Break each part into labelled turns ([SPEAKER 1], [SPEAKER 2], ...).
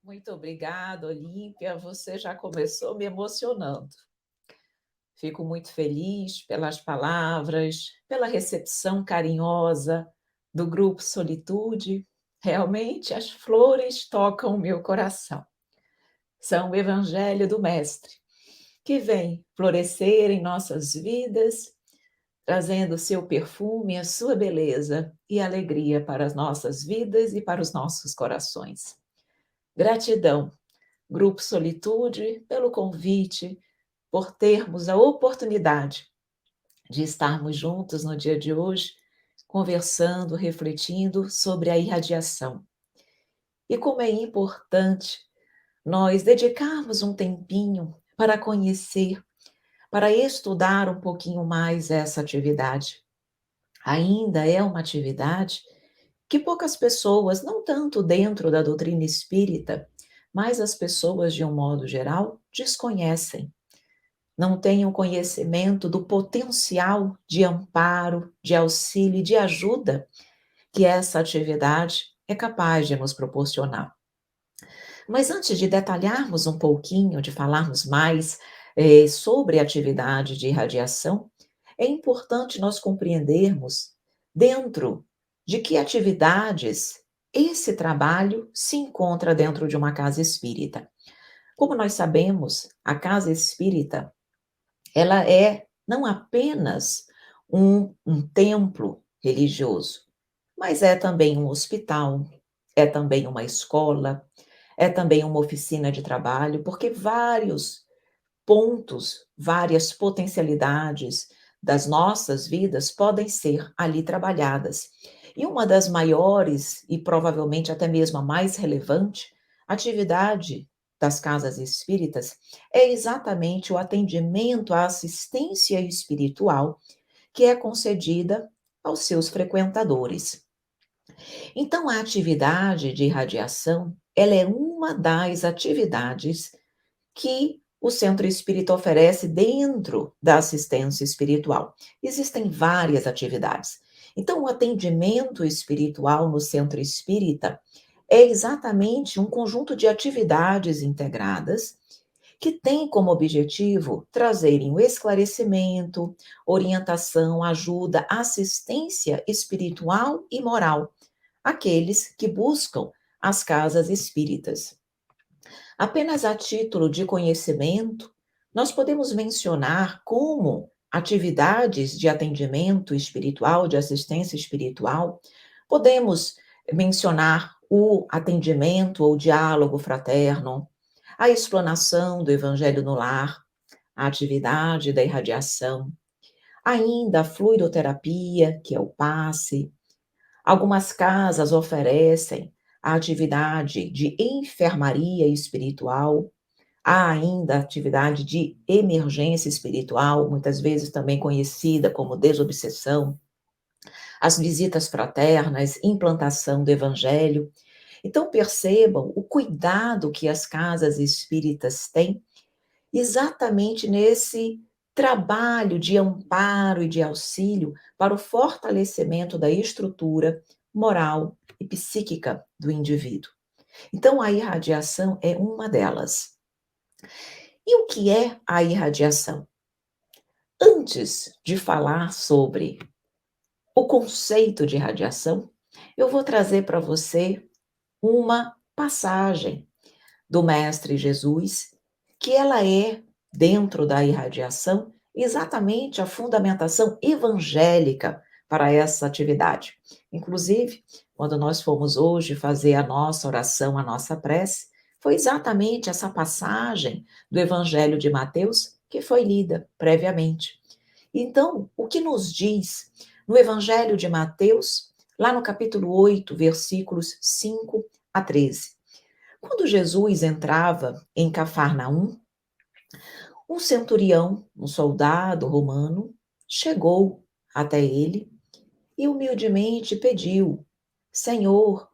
[SPEAKER 1] Muito obrigada, Olímpia. Você já começou me emocionando. Fico muito feliz pelas palavras, pela recepção carinhosa do grupo Solitude. Realmente, as flores tocam o meu coração. São o Evangelho do Mestre, que vem florescer em nossas vidas, trazendo o seu perfume, a sua beleza e alegria para as nossas vidas e para os nossos corações. Gratidão, Grupo Solitude, pelo convite, por termos a oportunidade de estarmos juntos no dia de hoje, conversando, refletindo sobre a irradiação. E como é importante nós dedicarmos um tempinho para conhecer, para estudar um pouquinho mais essa atividade. Ainda é uma atividade que poucas pessoas, não tanto dentro da doutrina espírita, mas as pessoas de um modo geral, desconhecem. Não têm o conhecimento do potencial de amparo, de auxílio e de ajuda que essa atividade é capaz de nos proporcionar. Mas antes de detalharmos um pouquinho, de falarmos mais sobre a atividade de irradiação, é importante nós compreendermos dentro de que atividades esse trabalho se encontra dentro de uma casa espírita. Como nós sabemos, a casa espírita ela é não apenas um templo religioso, mas é também um hospital, é também uma escola, é também uma oficina de trabalho, porque vários pontos, várias potencialidades das nossas vidas podem ser ali trabalhadas. E uma das maiores, e provavelmente até mesmo a mais relevante, atividade das casas espíritas é exatamente o atendimento à assistência espiritual que é concedida aos seus frequentadores. Então, a atividade de irradiação, ela é uma das atividades que o centro espírita oferece dentro da assistência espiritual. Existem várias atividades. Então, o atendimento espiritual no centro espírita é exatamente um conjunto de atividades integradas que tem como objetivo trazerem o esclarecimento, orientação, ajuda, assistência espiritual e moral àqueles que buscam as casas espíritas. Apenas a título de conhecimento, nós podemos mencionar como atividades de atendimento espiritual, de assistência espiritual, podemos mencionar o atendimento ou diálogo fraterno, a explanação do Evangelho no lar, a atividade da irradiação, ainda a fluidoterapia, que é o passe. Algumas casas oferecem a atividade de enfermaria espiritual, há ainda a atividade de emergência espiritual, muitas vezes também conhecida como desobsessão, as visitas fraternas, implantação do evangelho. Então percebam o cuidado que as casas espíritas têm exatamente nesse trabalho de amparo e de auxílio para o fortalecimento da estrutura moral e psíquica do indivíduo. Então, a irradiação é uma delas. E o que é a irradiação? Antes de falar sobre o conceito de radiação, eu vou trazer para você uma passagem do Mestre Jesus, que ela é, dentro da irradiação, exatamente a fundamentação evangélica para essa atividade. Inclusive, quando nós fomos hoje fazer a nossa oração, a nossa prece, foi exatamente essa passagem do Evangelho de Mateus que foi lida previamente. Então, o que nos diz no Evangelho de Mateus, lá no capítulo 8, versículos 5 a 13? Quando Jesus entrava em Cafarnaum, um centurião, um soldado romano, chegou até ele e humildemente pediu: Senhor,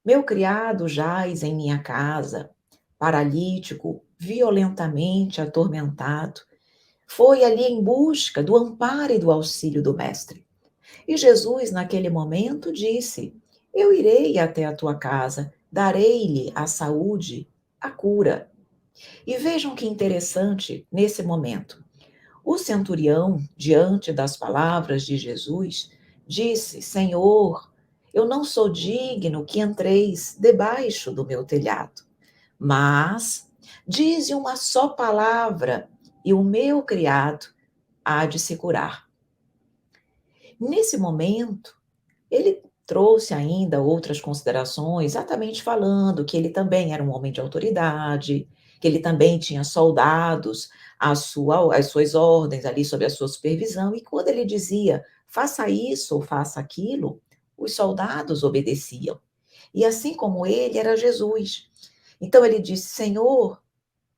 [SPEAKER 1] meu criado jaz em minha casa, paralítico, violentamente atormentado. Foi ali em busca do amparo e do auxílio do Mestre. E Jesus, naquele momento, disse: Eu irei até a tua casa, darei-lhe a saúde a cura. E vejam que interessante nesse momento. O centurião, diante das palavras de Jesus, disse: Senhor, eu não sou digno que entreis debaixo do meu telhado, mas dize uma só palavra e o meu criado há de se curar. Nesse momento, ele trouxe ainda outras considerações, exatamente falando que ele também era um homem de autoridade, que ele também tinha soldados às suas ordens, ali sob a sua supervisão, e quando ele dizia: "Faça isso ou faça aquilo", os soldados obedeciam. E assim como ele, era Jesus. Então ele disse: "Senhor,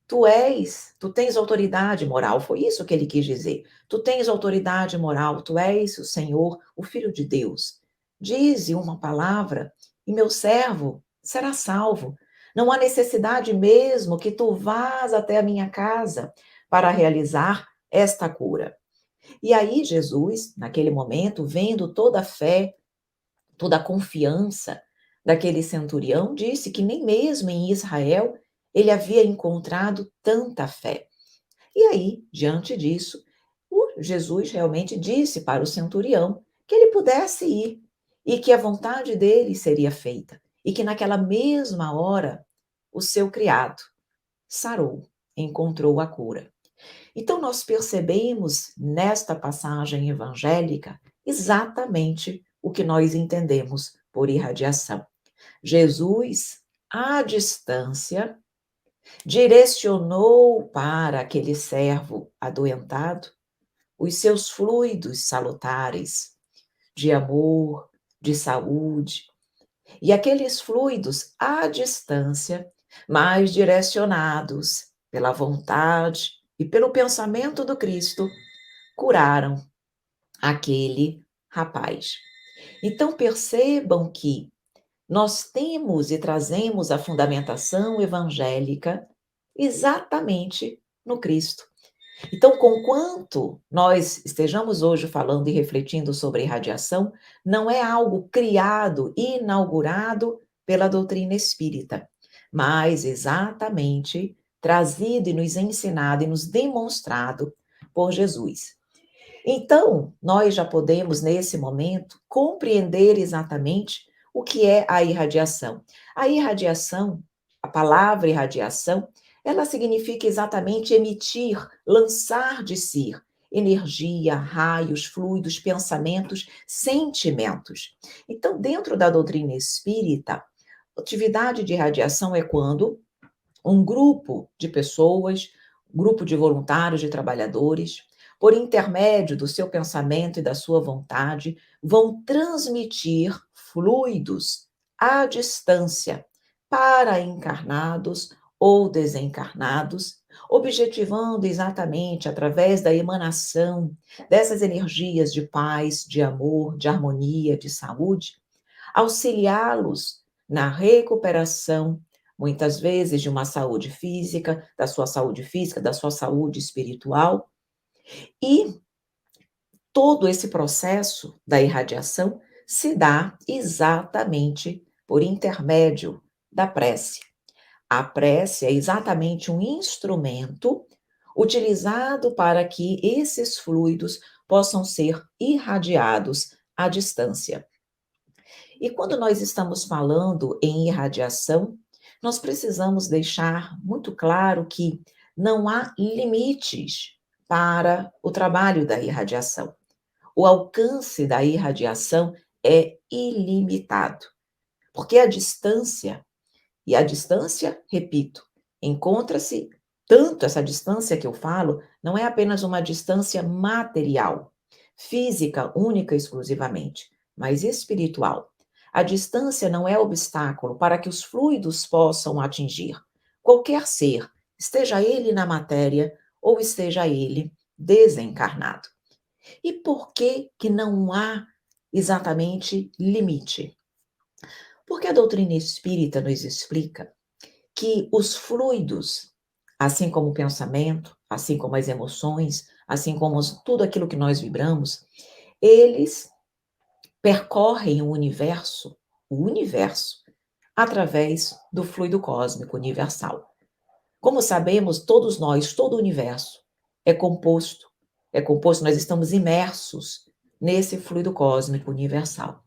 [SPEAKER 1] tu tens autoridade moral", foi isso que ele quis dizer. "Tu tens autoridade moral, tu és o Senhor, o Filho de Deus. Dize uma palavra e meu servo será salvo. Não há necessidade mesmo que tu vás até a minha casa para realizar esta cura". E aí Jesus, naquele momento, vendo toda a fé, toda a confiança daquele centurião, disse que nem mesmo em Israel ele havia encontrado tanta fé. E aí, diante disso, o Jesus realmente disse para o centurião que ele pudesse ir e que a vontade dele seria feita, e que naquela mesma hora o seu criado sarou, encontrou a cura. Então nós percebemos nesta passagem evangélica exatamente o que nós entendemos por irradiação. Jesus, à distância, direcionou para aquele servo adoentado os seus fluidos salutares de amor, de saúde, e aqueles fluidos à distância, mais direcionados pela vontade e pelo pensamento do Cristo, curaram aquele rapaz. Então percebam que nós temos e trazemos a fundamentação evangélica exatamente no Cristo. Então, conquanto nós estejamos hoje falando e refletindo sobre irradiação, não é algo criado, inaugurado pela doutrina espírita, mas exatamente trazido e nos ensinado e nos demonstrado por Jesus. Então, nós já podemos, nesse momento, compreender exatamente o que é a irradiação. A irradiação, a palavra irradiação, ela significa exatamente emitir, lançar de si energia, raios, fluidos, pensamentos, sentimentos. Então, dentro da doutrina espírita, atividade de irradiação é quando um grupo de pessoas, grupo de voluntários, de trabalhadores, por intermédio do seu pensamento e da sua vontade, vão transmitir fluidos à distância para encarnados ou desencarnados, objetivando exatamente através da emanação dessas energias de paz, de amor, de harmonia, de saúde, auxiliá-los na recuperação, muitas vezes de uma saúde física, da sua saúde espiritual, e todo esse processo da irradiação se dá exatamente por intermédio da prece. A prece é exatamente um instrumento utilizado para que esses fluidos possam ser irradiados à distância. E quando nós estamos falando em irradiação, nós precisamos deixar muito claro que não há limites para o trabalho da irradiação. O alcance da irradiação é ilimitado, porque a distância, repito, encontra-se tanto essa distância que eu falo, não é apenas uma distância material, física única e exclusivamente, mas espiritual. A distância não é obstáculo para que os fluidos possam atingir qualquer ser, esteja ele na matéria ou esteja ele desencarnado. E por que que não há exatamente limite? Porque a doutrina espírita nos explica que os fluidos, assim como o pensamento, assim como as emoções, assim como tudo aquilo que nós vibramos, eles percorrem o universo, através do fluido cósmico universal. Como sabemos, todos nós, todo o universo é composto, nós estamos imersos nesse fluido cósmico universal.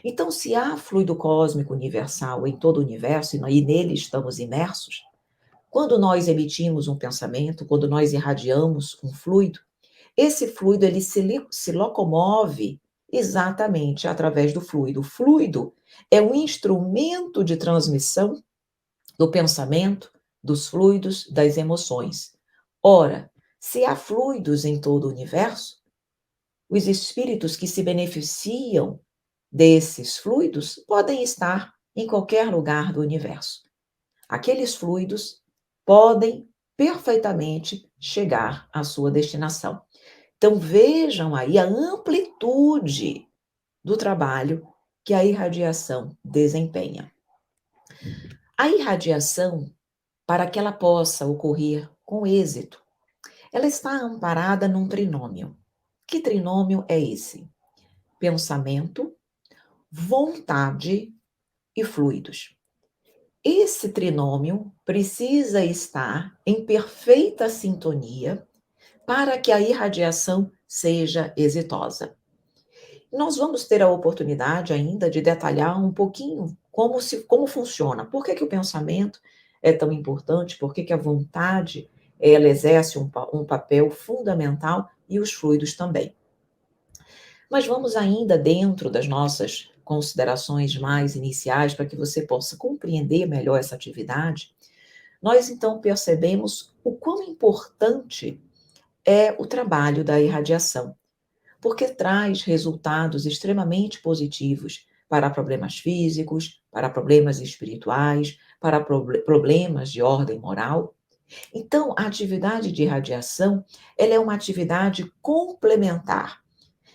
[SPEAKER 1] Então, se há fluido cósmico universal em todo o universo e nele estamos imersos, quando nós emitimos um pensamento, quando nós irradiamos um fluido, esse fluido ele se locomove exatamente através do fluido. O fluido é um instrumento de transmissão do pensamento, dos fluidos, das emoções. Ora, se há fluidos em todo o universo, os espíritos que se beneficiam desses fluidos podem estar em qualquer lugar do universo. Aqueles fluidos podem perfeitamente chegar à sua destinação. Então vejam aí a amplitude do trabalho que a irradiação desempenha. A irradiação, para que ela possa ocorrer com êxito, ela está amparada num trinômio. Que trinômio é esse? Pensamento, vontade e fluidos. Esse trinômio precisa estar em perfeita sintonia para que a irradiação seja exitosa. Nós vamos ter a oportunidade ainda de detalhar um pouquinho como funciona. Por que o pensamento é tão importante? Por que a vontade ela exerce um papel fundamental e os fluidos também. Mas vamos ainda dentro das nossas considerações mais iniciais para que você possa compreender melhor essa atividade. Nós então percebemos o quão importante é o trabalho da irradiação, porque traz resultados extremamente positivos para problemas físicos, para problemas espirituais, para problemas de ordem moral. Então, a atividade de irradiação, ela é uma atividade complementar,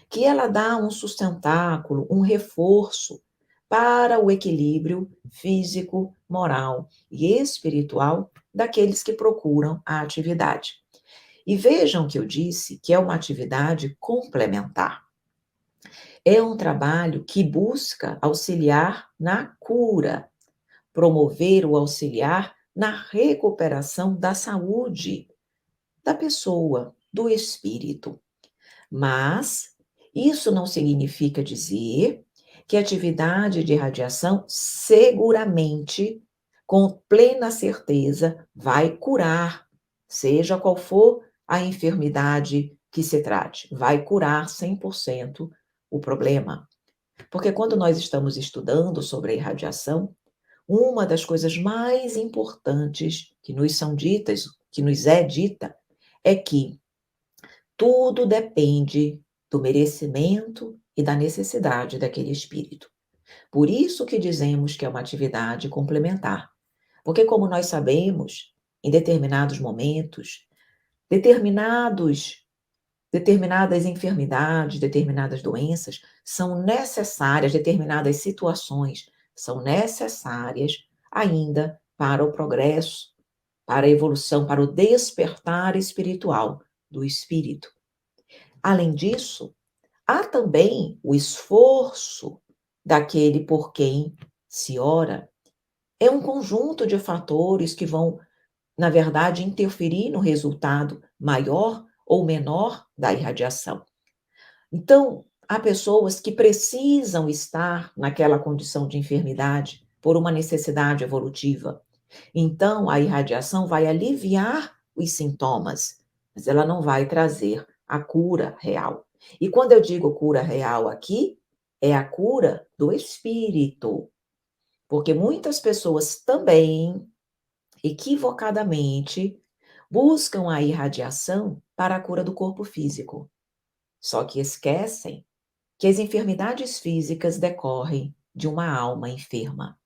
[SPEAKER 1] que ela dá um sustentáculo, um reforço para o equilíbrio físico, moral e espiritual daqueles que procuram a atividade. E vejam que eu disse que é uma atividade complementar. É um trabalho que busca auxiliar na cura, promover o auxiliar na recuperação da saúde da pessoa, do espírito. Mas isso não significa dizer que a atividade de radiação seguramente, com plena certeza, vai curar, seja qual for a enfermidade que se trate, vai curar 100% o problema. Porque quando nós estamos estudando sobre a irradiação, uma das coisas mais importantes que nos são ditas, que nos é dita, é que tudo depende do merecimento e da necessidade daquele espírito. Por isso que dizemos que é uma atividade complementar. Porque, como nós sabemos, em determinados momentos, determinadas enfermidades, determinadas doenças são necessárias, determinadas situações são necessárias ainda para o progresso, para a evolução, para o despertar espiritual do espírito. Além disso, há também o esforço daquele por quem se ora. É um conjunto de fatores que vão, na verdade, interferir no resultado maior ou menor da irradiação. Então, há pessoas que precisam estar naquela condição de enfermidade por uma necessidade evolutiva. Então, a irradiação vai aliviar os sintomas, mas ela não vai trazer a cura real. E quando eu digo cura real aqui, é a cura do espírito, porque muitas pessoas também, equivocadamente, buscam a irradiação para a cura do corpo físico. Só que esquecem que as enfermidades físicas decorrem de uma alma enferma.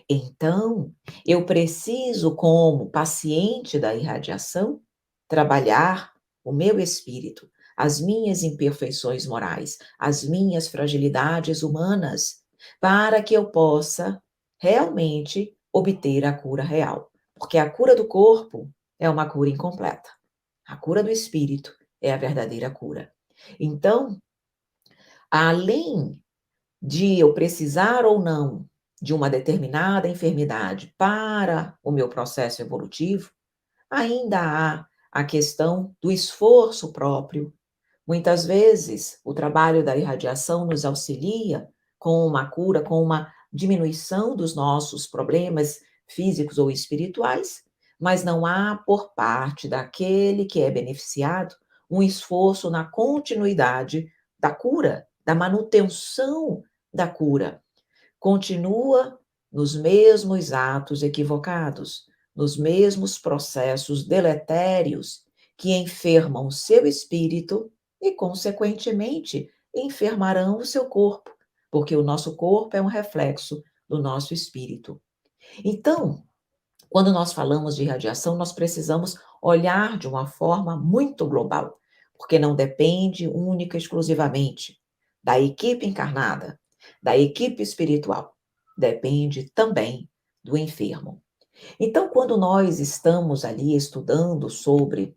[SPEAKER 1] Então, eu preciso, como paciente da irradiação, trabalhar o meu espírito, as minhas imperfeições morais, as minhas fragilidades humanas, para que eu possa realmente obter a cura real. Porque a cura do corpo é uma cura incompleta. A cura do espírito é a verdadeira cura. Então, além de eu precisar ou não de uma determinada enfermidade para o meu processo evolutivo, Ainda há a questão do esforço próprio. Muitas vezes, o trabalho da irradiação nos auxilia com uma cura, com uma diminuição dos nossos problemas físicos ou espirituais, mas não há, por parte daquele que é beneficiado, um esforço na continuidade da cura, da manutenção da cura. Continua nos mesmos atos equivocados, nos mesmos processos deletérios que enfermam o seu espírito e, consequentemente, enfermarão o seu corpo, porque o nosso corpo é um reflexo do nosso espírito. Então, quando nós falamos de radiação, nós precisamos olhar de uma forma muito global, porque não depende única e exclusivamente da equipe encarnada, da equipe espiritual. Depende também do enfermo. Então, quando nós estamos ali estudando sobre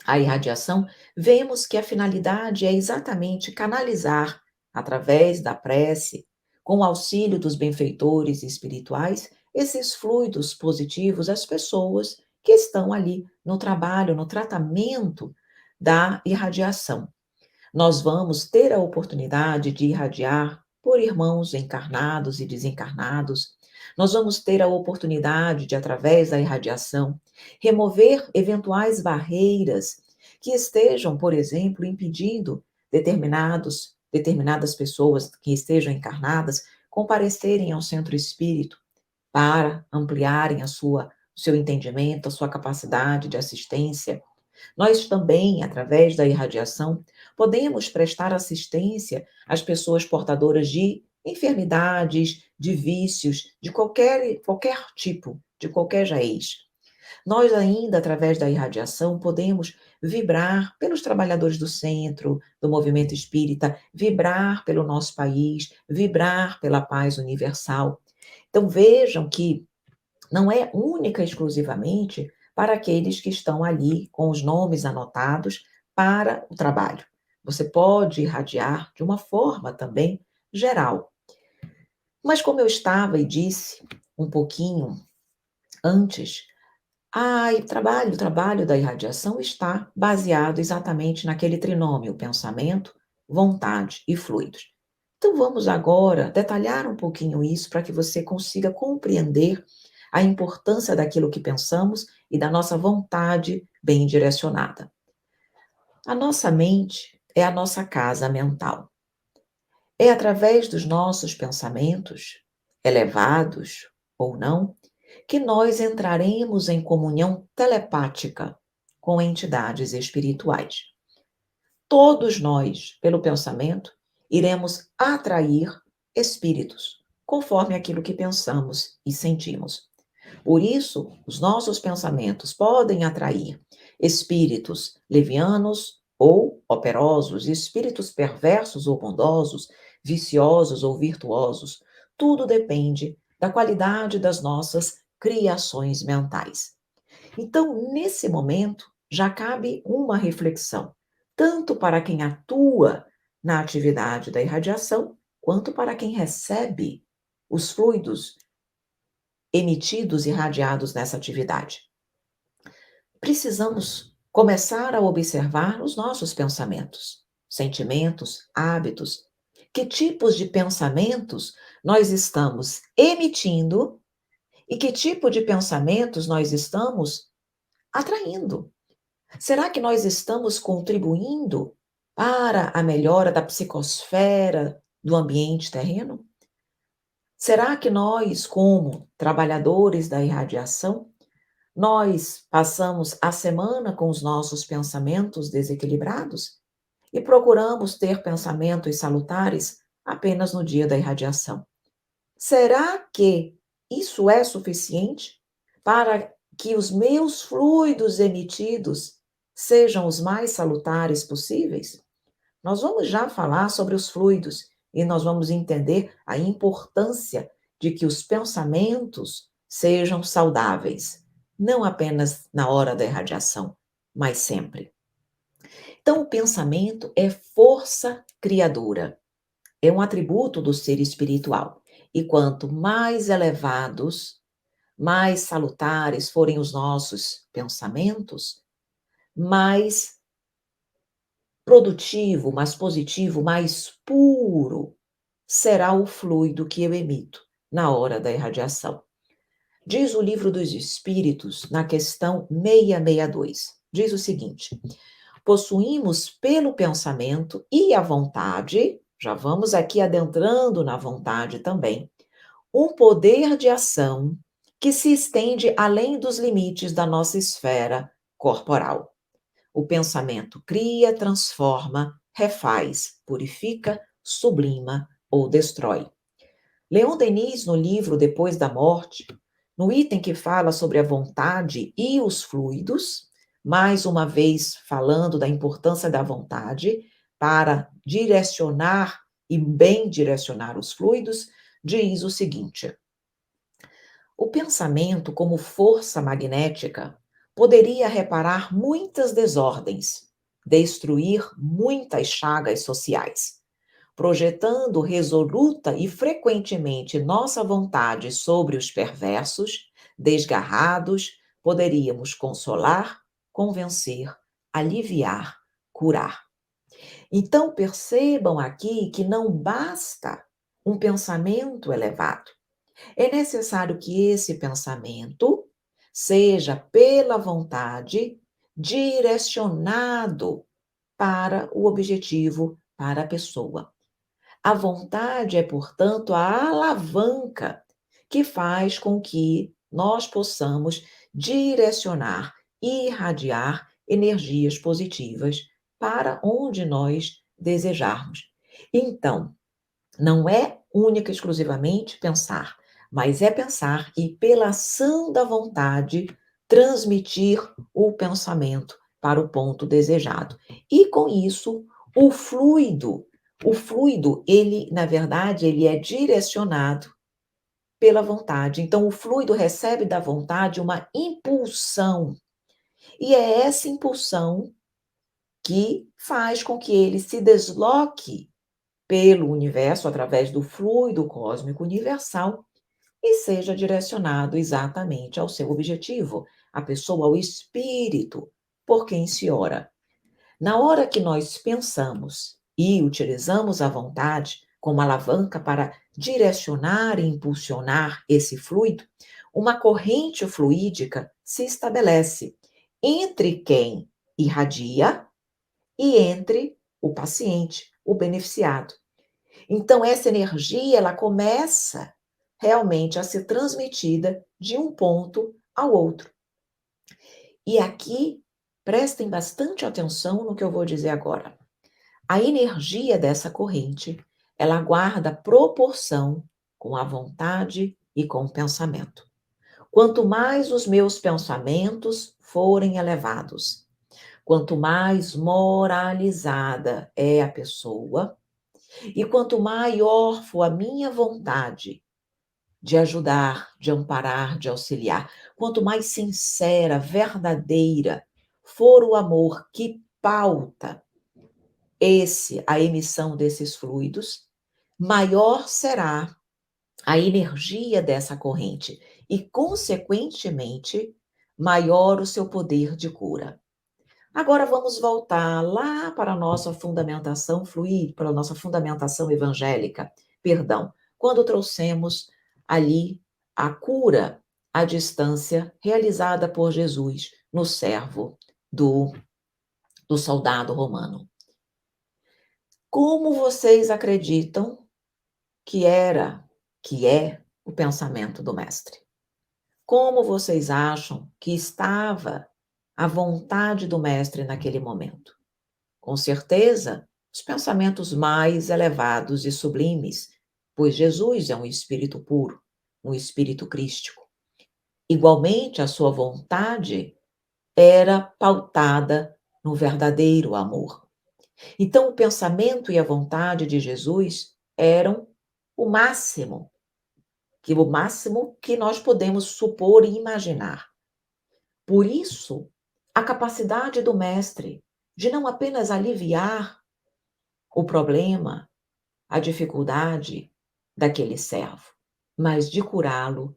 [SPEAKER 1] a irradiação, vemos que a finalidade é exatamente canalizar, através da prece, com o auxílio dos benfeitores espirituais, esses fluidos positivos às pessoas que estão ali no trabalho, no tratamento da irradiação. Nós vamos ter a oportunidade de irradiar por irmãos encarnados e desencarnados. Nós vamos ter a oportunidade de, através da irradiação, remover eventuais barreiras que estejam, por exemplo, impedindo determinadas pessoas que estejam encarnadas comparecerem ao centro espírito para ampliarem o seu entendimento, a sua capacidade de assistência. Nós também, através da irradiação, podemos prestar assistência às pessoas portadoras de enfermidades, de vícios, de qualquer tipo, de qualquer raiz. Nós ainda, através da irradiação, podemos vibrar pelos trabalhadores do centro, do movimento espírita, vibrar pelo nosso país, vibrar pela paz universal. Então vejam que não é única e exclusivamente para aqueles que estão ali com os nomes anotados para o trabalho. Você pode irradiar de uma forma também geral. Mas como eu estava e disse um pouquinho antes, o trabalho da irradiação está baseado exatamente naquele trinômio, pensamento, vontade e fluidos. Então vamos agora detalhar um pouquinho isso para que você consiga compreender a importância daquilo que pensamos e da nossa vontade bem direcionada. A nossa mente é a nossa casa mental. É através dos nossos pensamentos, elevados ou não, que nós entraremos em comunhão telepática com entidades espirituais. Todos nós, pelo pensamento, iremos atrair espíritos, conforme aquilo que pensamos e sentimos. Por isso, os nossos pensamentos podem atrair espíritos levianos ou operosos, espíritos perversos ou bondosos, viciosos ou virtuosos. Tudo depende da qualidade das nossas criações mentais. Então, nesse momento, já cabe uma reflexão, tanto para quem atua na atividade da irradiação, quanto para quem recebe os fluidos emitidos e irradiados nessa atividade. Precisamos começar a observar os nossos pensamentos, sentimentos, hábitos. Que tipos de pensamentos nós estamos emitindo e que tipo de pensamentos nós estamos atraindo? Será que nós estamos contribuindo para a melhora da psicosfera do ambiente terreno? Será que nós, como trabalhadores da irradiação, nós passamos a semana com os nossos pensamentos desequilibrados e procuramos ter pensamentos salutares apenas no dia da irradiação? Será que isso é suficiente para que os meus fluidos emitidos sejam os mais salutares possíveis? Nós vamos já falar sobre os fluidos e nós vamos entender a importância de que os pensamentos sejam saudáveis, não apenas na hora da irradiação, mas sempre. Então, o pensamento é força criadora, é um atributo do ser espiritual. E quanto mais elevados mais salutares forem os nossos pensamentos, mais produtivo, mais positivo, mais puro será o fluido que eu emito na hora da irradiação. Diz o Livro dos Espíritos, na questão 662, diz o seguinte: possuímos pelo pensamento e a vontade, já vamos aqui adentrando na vontade também, um poder de ação que se estende além dos limites da nossa esfera corporal. O pensamento cria, transforma, refaz, purifica, sublima ou destrói. Leon Denis, no livro Depois da Morte, no item que fala sobre a vontade e os fluidos, mais uma vez falando da importância da vontade para direcionar e bem direcionar os fluidos, diz o seguinte: o pensamento, como força magnética, poderia reparar muitas desordens, destruir muitas chagas sociais. Projetando resoluta e frequentemente nossa vontade sobre os perversos, desgarrados, poderíamos consolar, convencer, aliviar, curar. Então percebam aqui que não basta um pensamento elevado. É necessário que esse pensamento seja, pela vontade, direcionado para o objetivo, para a pessoa. A vontade é, portanto, a alavanca que faz com que nós possamos direcionar e irradiar energias positivas para onde nós desejarmos. Então, não é única e exclusivamente pensar, mas é pensar e, pela ação da vontade, transmitir o pensamento para o ponto desejado. E com isso, o fluido, ele, na verdade, ele é direcionado pela vontade. Então, o fluido recebe da vontade uma impulsão. E é essa impulsão que faz com que ele se desloque pelo universo, através do fluido cósmico universal, e seja direcionado exatamente ao seu objetivo, a pessoa, ao espírito por quem se ora. Na hora que nós pensamos e utilizamos a vontade como alavanca para direcionar e impulsionar esse fluido, uma corrente fluídica se estabelece entre quem irradia e entre o paciente, o beneficiado. Então, essa energia, ela começa realmente a ser transmitida de um ponto ao outro. E aqui, prestem bastante atenção no que eu vou dizer agora. A energia dessa corrente, ela guarda proporção com a vontade e com o pensamento. Quanto mais os meus pensamentos forem elevados, quanto mais moralizada é a pessoa, e quanto maior for a minha vontade de ajudar, de amparar, de auxiliar, quanto mais sincera, verdadeira for o amor que pauta a emissão desses fluidos, maior será a energia dessa corrente e, consequentemente, maior o seu poder de cura. Agora vamos voltar lá para a nossa fundamentação fluida, para a nossa fundamentação evangélica, perdão, quando trouxemos ali a cura à distância realizada por Jesus no servo do soldado romano. Como vocês acreditam que é o pensamento do mestre? Como vocês acham que estava a vontade do mestre naquele momento? Com certeza, os pensamentos mais elevados e sublimes, pois Jesus é um espírito puro, um espírito crístico. Igualmente, a sua vontade era pautada no verdadeiro amor. Então, o pensamento e a vontade de Jesus eram o máximo que nós podemos supor e imaginar. Por isso, a capacidade do mestre de não apenas aliviar o problema, a dificuldade daquele servo, mas de curá-lo,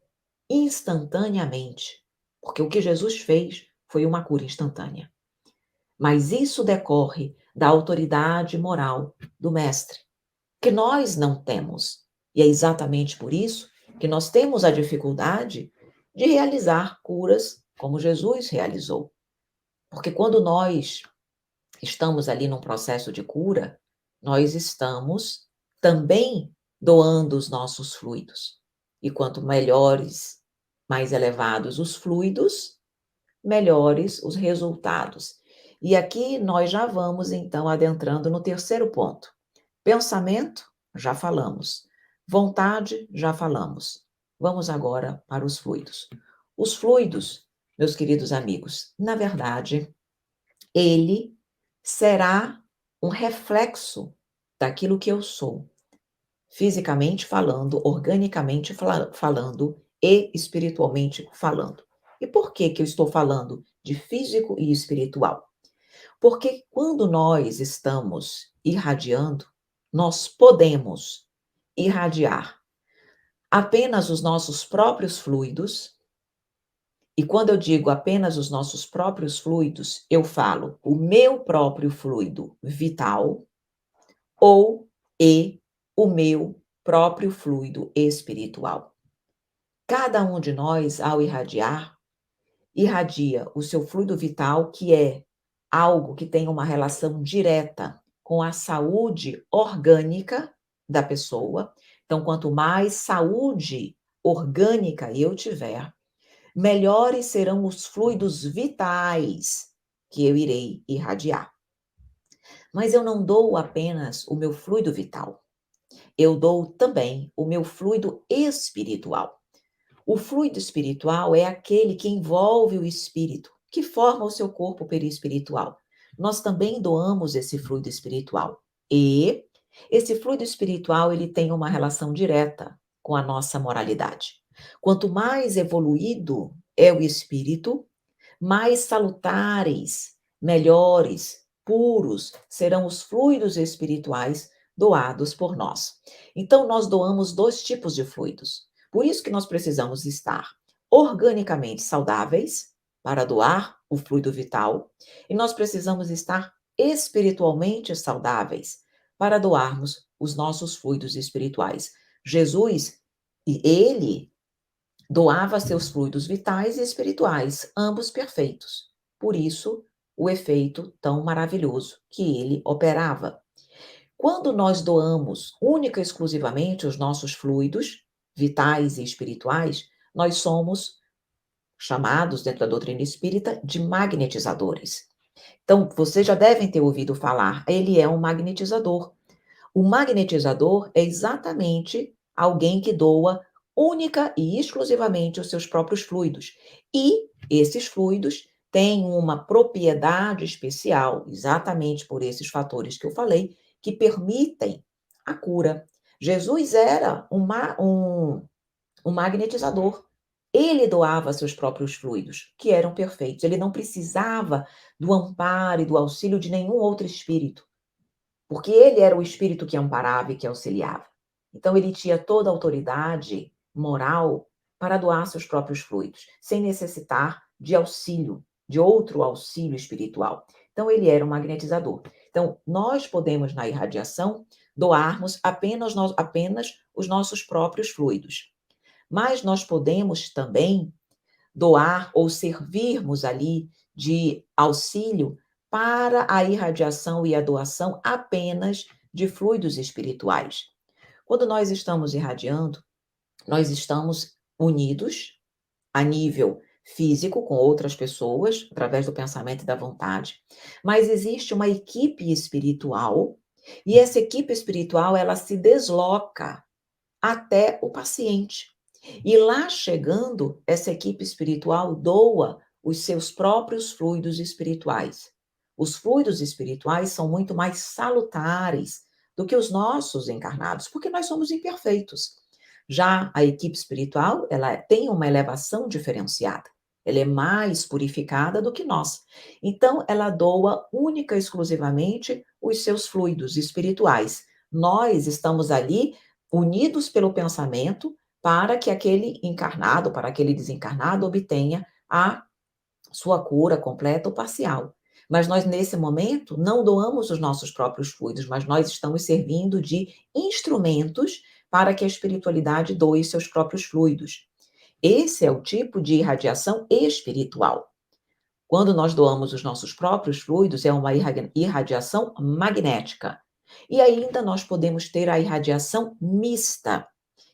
[SPEAKER 1] instantaneamente, porque o que Jesus fez foi uma cura instantânea. Mas isso decorre da autoridade moral do Mestre, que nós não temos. E é exatamente por isso que nós temos a dificuldade de realizar curas como Jesus realizou. Porque quando nós estamos ali num processo de cura, nós estamos também doando os nossos fluidos. E quanto melhores, mais elevados os fluidos, melhores os resultados. E aqui nós já vamos então adentrando no terceiro ponto. Pensamento, já falamos. Vontade, já falamos. Vamos agora para os fluidos. Os fluidos, meus queridos amigos, na verdade, ele será um reflexo daquilo que eu sou, fisicamente falando, organicamente falando e espiritualmente falando. E por que que eu estou falando de físico e espiritual? Porque quando nós estamos irradiando, nós podemos irradiar apenas os nossos próprios fluidos. E quando eu digo apenas os nossos próprios fluidos, eu falo o meu próprio fluido vital ou e o meu próprio fluido espiritual. Cada um de nós, ao irradiar, irradia o seu fluido vital, que é algo que tem uma relação direta com a saúde orgânica da pessoa. Então, quanto mais saúde orgânica eu tiver, melhores serão os fluidos vitais que eu irei irradiar. Mas eu não dou apenas o meu fluido vital, eu dou também o meu fluido espiritual. O fluido espiritual é aquele que envolve o espírito, que forma o seu corpo perispiritual. Nós também doamos esse fluido espiritual. E esse fluido espiritual, ele tem uma relação direta com a nossa moralidade. Quanto mais evoluído é o espírito, mais salutares, melhores, puros serão os fluidos espirituais doados por nós. Então, nós doamos dois tipos de fluidos. Por isso que nós precisamos estar organicamente saudáveis para doar o fluido vital, e nós precisamos estar espiritualmente saudáveis para doarmos os nossos fluidos espirituais. Jesus, ele doava seus fluidos vitais e espirituais, ambos perfeitos. Por isso, o efeito tão maravilhoso que ele operava. Quando nós doamos única e exclusivamente os nossos fluidos vitais e espirituais, nós somos chamados, dentro da doutrina espírita, de magnetizadores. Então, vocês já devem ter ouvido falar, ele é um magnetizador. O magnetizador é exatamente alguém que doa única e exclusivamente os seus próprios fluidos. E esses fluidos têm uma propriedade especial, exatamente por esses fatores que eu falei, que permitem a cura. Jesus era um magnetizador. Ele doava seus próprios fluidos, que eram perfeitos. Ele não precisava do amparo e do auxílio de nenhum outro espírito, porque ele era o espírito que amparava e que auxiliava. Então, ele tinha toda a autoridade moral para doar seus próprios fluidos, sem necessitar de auxílio, de outro auxílio espiritual. Então, ele era um magnetizador. Então, nós podemos, na irradiação, doarmos apenas os nossos próprios fluidos. Mas nós podemos também doar ou servirmos ali de auxílio para a irradiação e a doação apenas de fluidos espirituais. Quando nós estamos irradiando, nós estamos unidos a nível físico com outras pessoas, através do pensamento e da vontade, mas existe uma equipe espiritual, e essa equipe espiritual, ela se desloca até o paciente. E lá chegando, essa equipe espiritual doa os seus próprios fluidos espirituais. Os fluidos espirituais são muito mais salutares do que os nossos encarnados, porque nós somos imperfeitos. Já a equipe espiritual, ela tem uma elevação diferenciada. Ela é mais purificada do que nós. Então, ela doa única e exclusivamente os seus fluidos espirituais. Nós estamos ali unidos pelo pensamento para que aquele encarnado, para aquele desencarnado, obtenha a sua cura completa ou parcial. Mas nós, nesse momento, não doamos os nossos próprios fluidos, mas nós estamos servindo de instrumentos para que a espiritualidade doe seus próprios fluidos. Esse é o tipo de irradiação espiritual. Quando nós doamos os nossos próprios fluidos, é uma irradiação magnética. E ainda nós podemos ter a irradiação mista,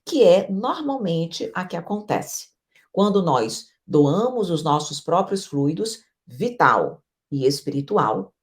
[SPEAKER 1] que é normalmente a que acontece quando nós doamos os nossos próprios fluidos vital e espiritual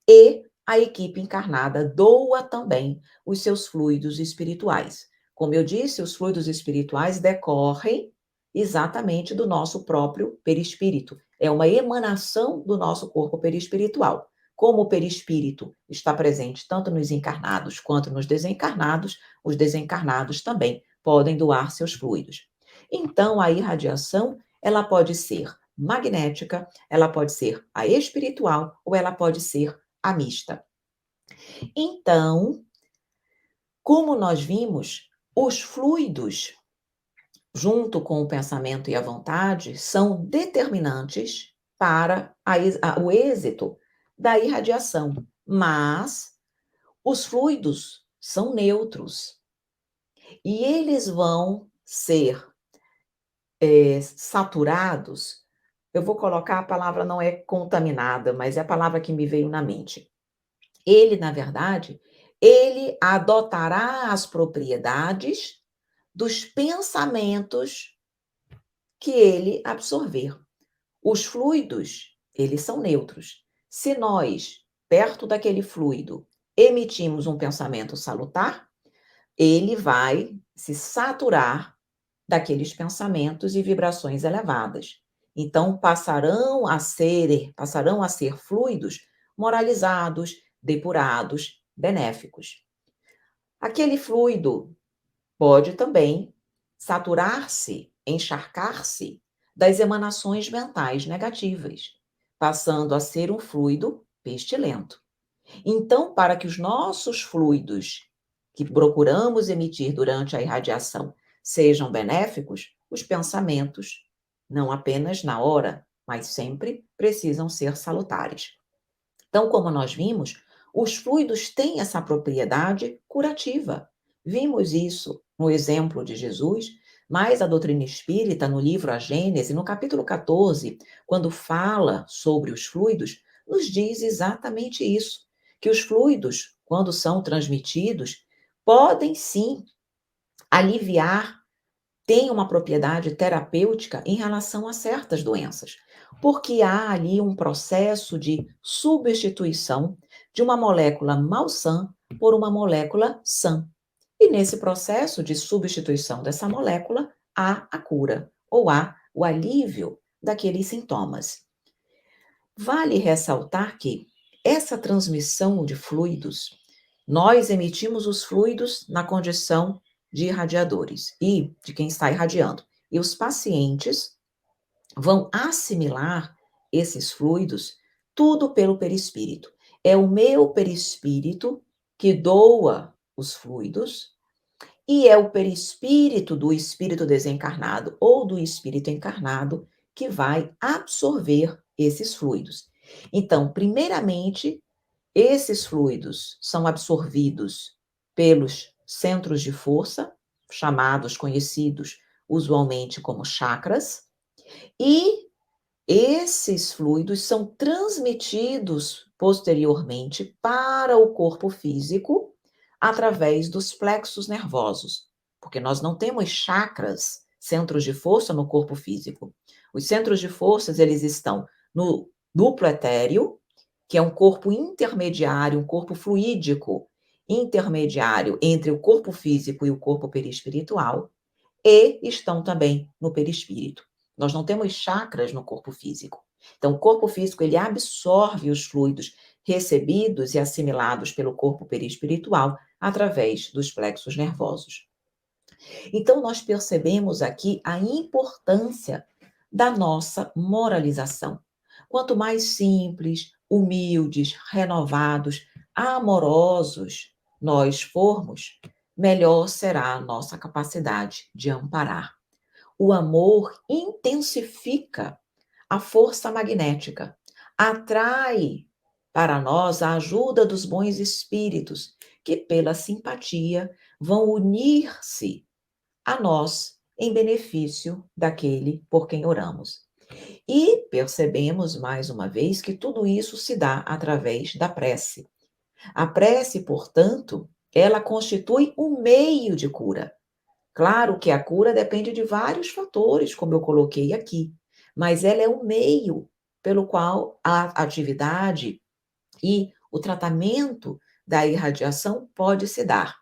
[SPEAKER 1] e a equipe encarnada doa também os seus fluidos espirituais. Como eu disse, os fluidos espirituais decorrem exatamente do nosso próprio perispírito. É uma emanação do nosso corpo perispiritual. Como o perispírito está presente tanto nos encarnados quanto nos desencarnados, os desencarnados também podem doar seus fluidos. Então, a irradiação, ela pode ser magnética, ela pode ser a espiritual ou ela pode ser a mista. Então, como nós vimos, os fluidos, junto com o pensamento e a vontade, são determinantes para o êxito da irradiação, mas os fluidos são neutros e eles vão ser saturados. Eu vou colocar, a palavra não é contaminada, mas é a palavra que me veio na mente. Ele, na verdade, ele adotará as propriedades dos pensamentos que ele absorver. Os fluidos, eles são neutros. Se nós, perto daquele fluido, emitimos um pensamento salutar, ele vai se saturar daqueles pensamentos e vibrações elevadas. Então, passarão a ser fluidos moralizados, depurados, benéficos. Aquele fluido pode também saturar-se, encharcar-se das emanações mentais negativas, passando a ser um fluido pestilento. Então, para que os nossos fluidos que procuramos emitir durante a irradiação sejam benéficos, os pensamentos, não apenas na hora, mas sempre precisam ser salutares. Então, como nós vimos, os fluidos têm essa propriedade curativa. Vimos isso no exemplo de Jesus, mas a doutrina espírita, no livro A Gênese, no capítulo 14, quando fala sobre os fluidos, nos diz exatamente isso, que os fluidos, quando são transmitidos, podem sim aliviar, têm uma propriedade terapêutica em relação a certas doenças, porque há ali um processo de substituição de uma molécula malsã por uma molécula sã. E nesse processo de substituição dessa molécula, há a cura, ou há o alívio daqueles sintomas. Vale ressaltar que essa transmissão de fluidos, nós emitimos os fluidos na condição de irradiadores e de quem está irradiando. E os pacientes vão assimilar esses fluidos tudo pelo perispírito. É o meu perispírito que doa os fluidos e é o perispírito do espírito desencarnado ou do espírito encarnado que vai absorver esses fluidos. Então, primeiramente, esses fluidos são absorvidos pelos centros de força, chamados, conhecidos usualmente como chakras, e esses fluidos são transmitidos posteriormente para o corpo físico através dos plexos nervosos, porque nós não temos chakras, centros de força no corpo físico. Os centros de forças, eles estão no duplo etéreo, que é um corpo intermediário, um corpo fluídico intermediário entre o corpo físico e o corpo perispiritual, e estão também no perispírito. Nós não temos chakras no corpo físico. Então, o corpo físico, ele absorve os fluidos recebidos e assimilados pelo corpo perispiritual através dos plexos nervosos. Então, nós percebemos aqui a importância da nossa moralização. Quanto mais simples, humildes, renovados, amorosos nós formos, melhor será a nossa capacidade de amparar. O amor intensifica a força magnética, atrai para nós a ajuda dos bons espíritos, que pela simpatia vão unir-se a nós em benefício daquele por quem oramos. E percebemos mais uma vez que tudo isso se dá através da prece. A prece, portanto, ela constitui um meio de cura. Claro que a cura depende de vários fatores, como eu coloquei aqui, mas ela é o meio pelo qual a atividade e o tratamento da irradiação pode se dar.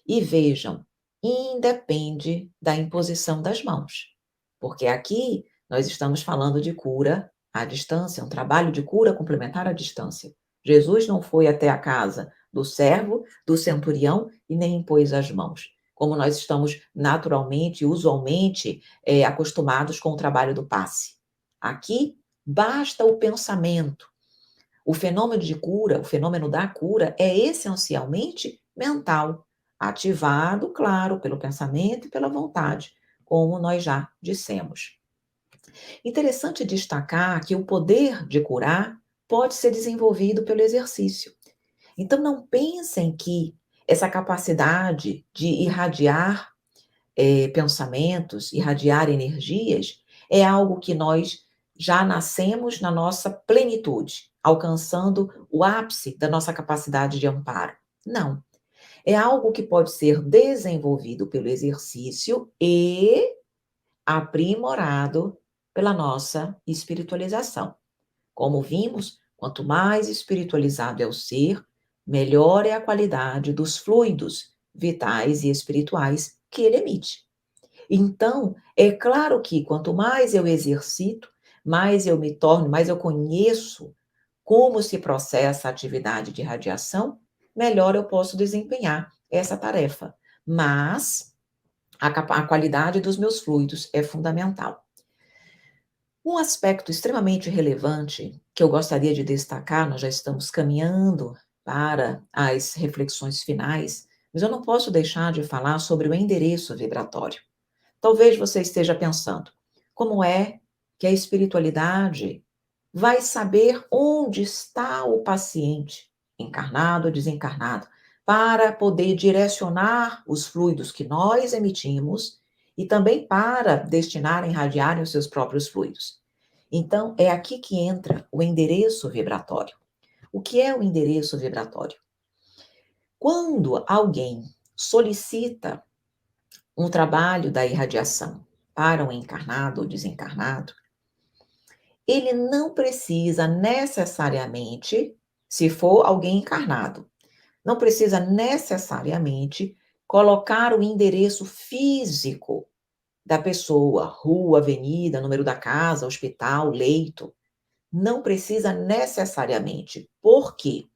[SPEAKER 1] E vejam, independe da imposição das mãos, porque aqui nós estamos falando de cura à distância, um trabalho de cura complementar à distância. Jesus não foi até a casa do servo, do centurião e nem impôs as mãos, como nós estamos naturalmente, usualmente, acostumados com o trabalho do passe. Aqui basta o pensamento. O fenômeno de cura, o fenômeno da cura é essencialmente mental, ativado, claro, pelo pensamento e pela vontade, como nós já dissemos. Interessante destacar que o poder de curar pode ser desenvolvido pelo exercício. Então, não pensem que essa capacidade de irradiar pensamentos, irradiar energias, é algo que nós já nascemos na nossa plenitude, alcançando o ápice da nossa capacidade de amparo. Não. É algo que pode ser desenvolvido pelo exercício e aprimorado pela nossa espiritualização. Como vimos, quanto mais espiritualizado é o ser, melhor é a qualidade dos fluidos vitais e espirituais que ele emite. Então, é claro que quanto mais eu exercito, mais eu me torno, mais eu conheço como se processa a atividade de radiação, melhor eu posso desempenhar essa tarefa. Mas a qualidade dos meus fluidos é fundamental. Um aspecto extremamente relevante que eu gostaria de destacar, nós já estamos caminhando para as reflexões finais, mas eu não posso deixar de falar sobre o endereço vibratório. Talvez você esteja pensando, como é que a espiritualidade vai saber onde está o paciente, encarnado ou desencarnado, para poder direcionar os fluidos que nós emitimos e também para destinar a irradiarem os seus próprios fluidos. Então, é aqui que entra o endereço vibratório. O que é o endereço vibratório? Quando alguém solicita um trabalho da irradiação para um encarnado ou desencarnado, ele não precisa necessariamente, se for alguém encarnado, não precisa necessariamente colocar o endereço físico da pessoa, rua, avenida, número da casa, hospital, leito. Não precisa necessariamente. Por quê?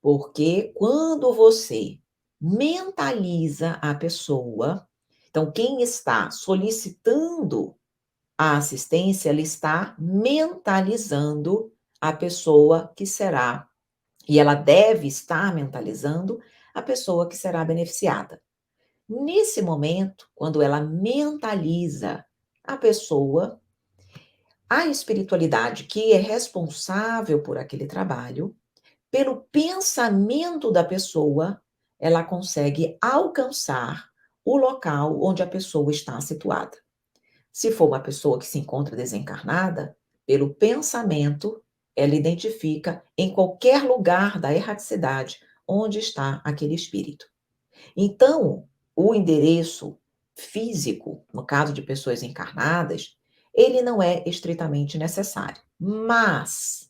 [SPEAKER 1] Porque quando você mentaliza a pessoa, então quem está solicitando a assistência, ela está mentalizando a pessoa que será, e ela deve estar mentalizando a pessoa que será beneficiada. Nesse momento, quando ela mentaliza a pessoa, a espiritualidade que é responsável por aquele trabalho, pelo pensamento da pessoa, ela consegue alcançar o local onde a pessoa está situada. Se for uma pessoa que se encontra desencarnada, pelo pensamento, ela identifica em qualquer lugar da erraticidade onde está aquele espírito. Então, o endereço físico, no caso de pessoas encarnadas, ele não é estritamente necessário. Mas,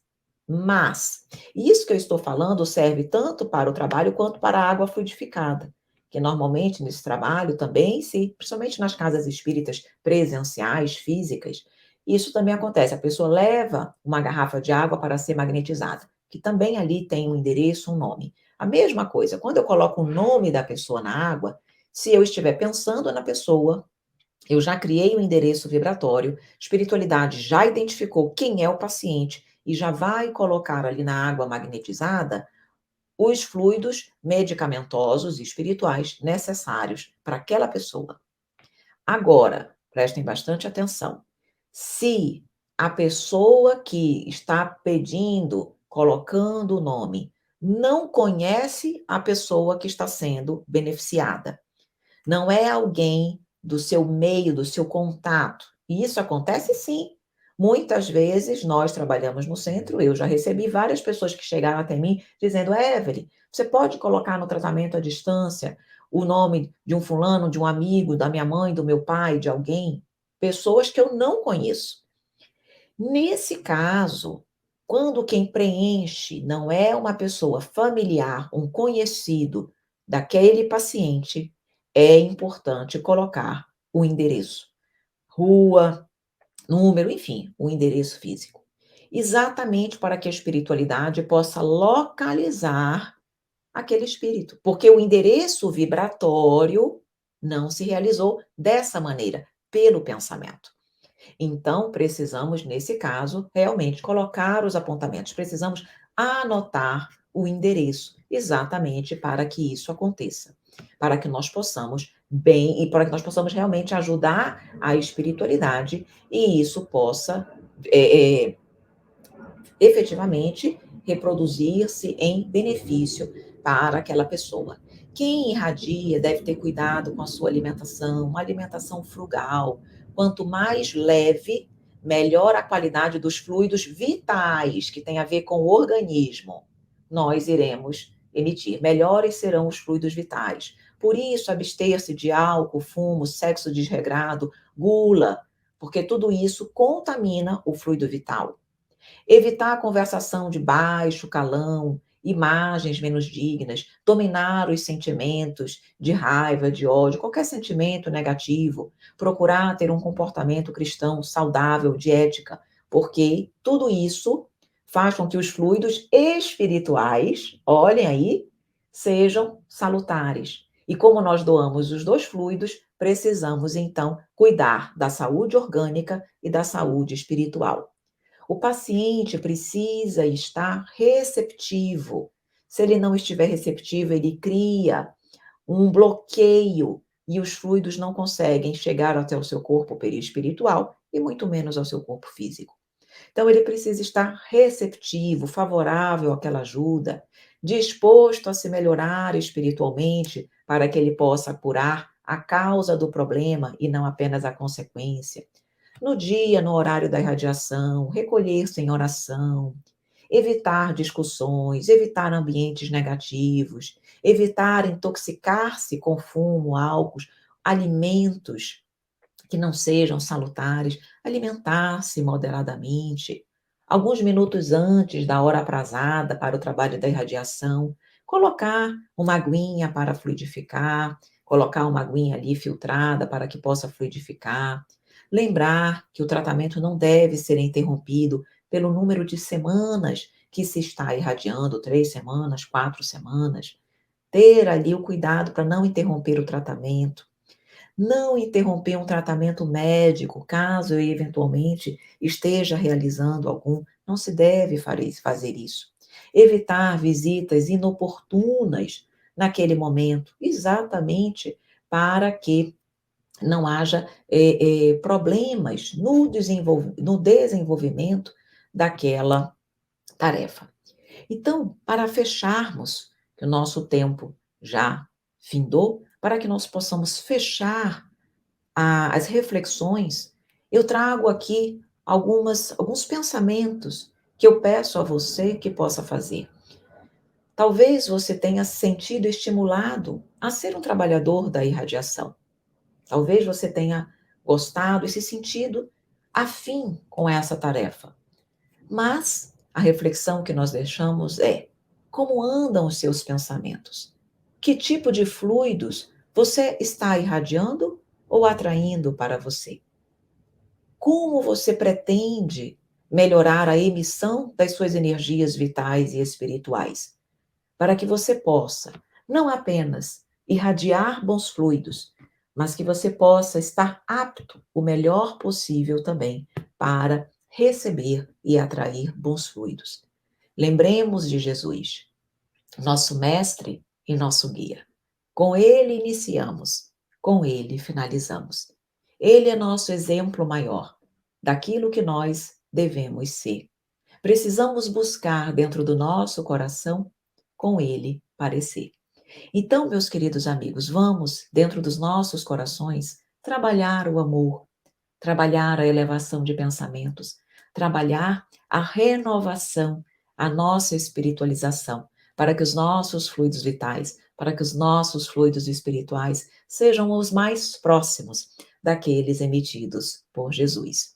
[SPEAKER 1] isso que eu estou falando serve tanto para o trabalho quanto para a água fluidificada, que normalmente nesse trabalho também, principalmente nas casas espíritas presenciais, físicas, isso também acontece. A pessoa leva uma garrafa de água para ser magnetizada, que também ali tem um endereço, um nome. A mesma coisa, quando eu coloco o nome da pessoa na água, se eu estiver pensando na pessoa, eu já criei um endereço vibratório, a espiritualidade já identificou quem é o paciente e já vai colocar ali na água magnetizada os fluidos medicamentosos e espirituais necessários para aquela pessoa. Agora, prestem bastante atenção. Se a pessoa que está pedindo, colocando o nome, não conhece a pessoa que está sendo beneficiada, não é alguém do seu meio, do seu contato. E isso acontece sim. Muitas vezes nós trabalhamos no centro, eu já recebi várias pessoas que chegaram até mim dizendo: Evelyn, você pode colocar no tratamento à distância o nome de um fulano, de um amigo, da minha mãe, do meu pai, de alguém? Pessoas que eu não conheço. Nesse caso, quando quem preenche não é uma pessoa familiar, um conhecido daquele paciente, é importante colocar o endereço, rua, número, enfim, o endereço físico. Exatamente para que a espiritualidade possa localizar aquele espírito, porque o endereço vibratório não se realizou dessa maneira, pelo pensamento. Então, precisamos, nesse caso, realmente colocar os apontamentos, precisamos anotar o endereço, exatamente para que isso aconteça, para que nós possamos bem e para que nós possamos realmente ajudar a espiritualidade e isso possa efetivamente reproduzir-se em benefício para aquela pessoa. Quem irradia deve ter cuidado com a sua alimentação, uma alimentação frugal. Quanto mais leve, melhor a qualidade dos fluidos vitais, que tem a ver com o organismo, nós iremos emitir. Melhores serão os fluidos vitais. Por isso, abster-se de álcool, fumo, sexo desregrado, gula, porque tudo isso contamina o fluido vital. Evitar a conversação de baixo calão, imagens menos dignas, dominar os sentimentos de raiva, de ódio, qualquer sentimento negativo, procurar ter um comportamento cristão saudável, de ética, porque tudo isso faz com que os fluidos espirituais, olhem aí, sejam salutares. E como nós doamos os dois fluidos, precisamos então cuidar da saúde orgânica e da saúde espiritual. O paciente precisa estar receptivo. Se ele não estiver receptivo, ele cria um bloqueio e os fluidos não conseguem chegar até o seu corpo perispiritual e muito menos ao seu corpo físico. Então, ele precisa estar receptivo, favorável àquela ajuda, disposto a se melhorar espiritualmente para que ele possa curar a causa do problema e não apenas a consequência. No dia, no horário da irradiação, recolher-se em oração, evitar discussões, evitar ambientes negativos, evitar intoxicar-se com fumo, álcool, alimentos que não sejam salutares, alimentar-se moderadamente. Alguns minutos antes da hora aprazada para o trabalho da irradiação, colocar uma aguinha para fluidificar, colocar uma aguinha ali filtrada para que possa fluidificar. Lembrar que o tratamento não deve ser interrompido pelo número de semanas que se está irradiando, 3 semanas, 4 semanas. Ter ali o cuidado para não interromper o tratamento. Não interromper um tratamento médico, caso eu eventualmente esteja realizando algum, não se deve fazer isso. Evitar visitas inoportunas naquele momento, exatamente para que não haja problemas no desenvolvimento daquela tarefa. Então, para fecharmos, que o nosso tempo já findou, para que nós possamos fechar as reflexões, eu trago aqui alguns pensamentos que eu peço a você que possa fazer. Talvez você tenha se sentido estimulado a ser um trabalhador da irradiação. Talvez você tenha gostado e se sentido afim com essa tarefa. Mas a reflexão que nós deixamos é: como andam os seus pensamentos? Que tipo de fluidos você está irradiando ou atraindo para você? Como você pretende melhorar a emissão das suas energias vitais e espirituais? Para que você possa não apenas irradiar bons fluidos, mas que você possa estar apto o melhor possível também para receber e atrair bons fluidos. Lembremos de Jesus, nosso mestre e nosso guia. Com ele iniciamos, com ele finalizamos. Ele é nosso exemplo maior daquilo que nós devemos ser. Precisamos buscar dentro do nosso coração com ele parecer. Então, meus queridos amigos, vamos, dentro dos nossos corações, trabalhar o amor, trabalhar a elevação de pensamentos, trabalhar a renovação, a nossa espiritualização, para que os nossos fluidos vitais, para que os nossos fluidos espirituais sejam os mais próximos daqueles emitidos por Jesus.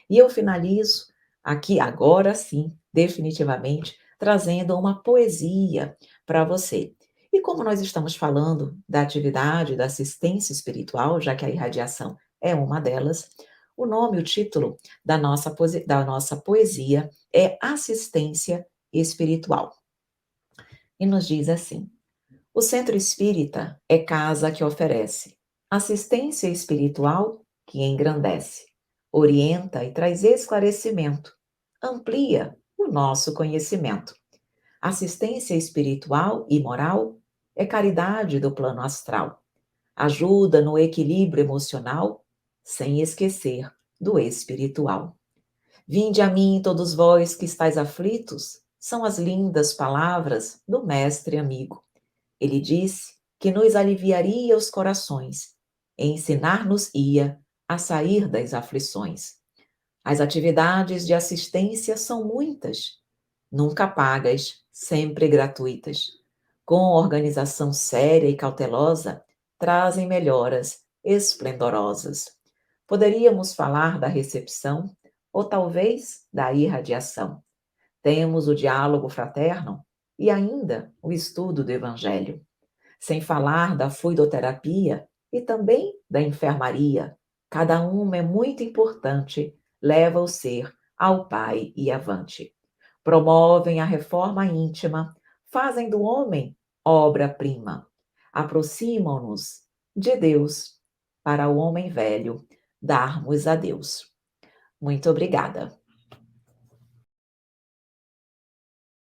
[SPEAKER 1] E eu finalizo aqui, agora sim, definitivamente, trazendo uma poesia para você. E como nós estamos falando da atividade da assistência espiritual, já que a irradiação é uma delas, o nome, o título da nossa poesia é Assistência Espiritual. E nos diz assim: o centro espírita é casa que oferece assistência espiritual que engrandece, orienta e traz esclarecimento, amplia o nosso conhecimento. Assistência espiritual e moral é caridade do plano astral, ajuda no equilíbrio emocional, sem esquecer do espiritual. Vinde a mim, todos vós que estáis aflitos, são as lindas palavras do mestre amigo. Ele disse que nos aliviaria os corações, e ensinar-nos-ia a sair das aflições. As atividades de assistência são muitas, nunca pagas, sempre gratuitas. Com organização séria e cautelosa, trazem melhoras esplendorosas. Poderíamos falar da recepção ou talvez da irradiação. Temos o diálogo fraterno e ainda o estudo do Evangelho. Sem falar da fluidoterapia e também da enfermaria. Cada uma é muito importante, leva o ser ao Pai e avante. Promovem a reforma íntima, fazem do homem obra-prima. Aproximam-nos de Deus para o homem velho darmos a Deus. Muito obrigada.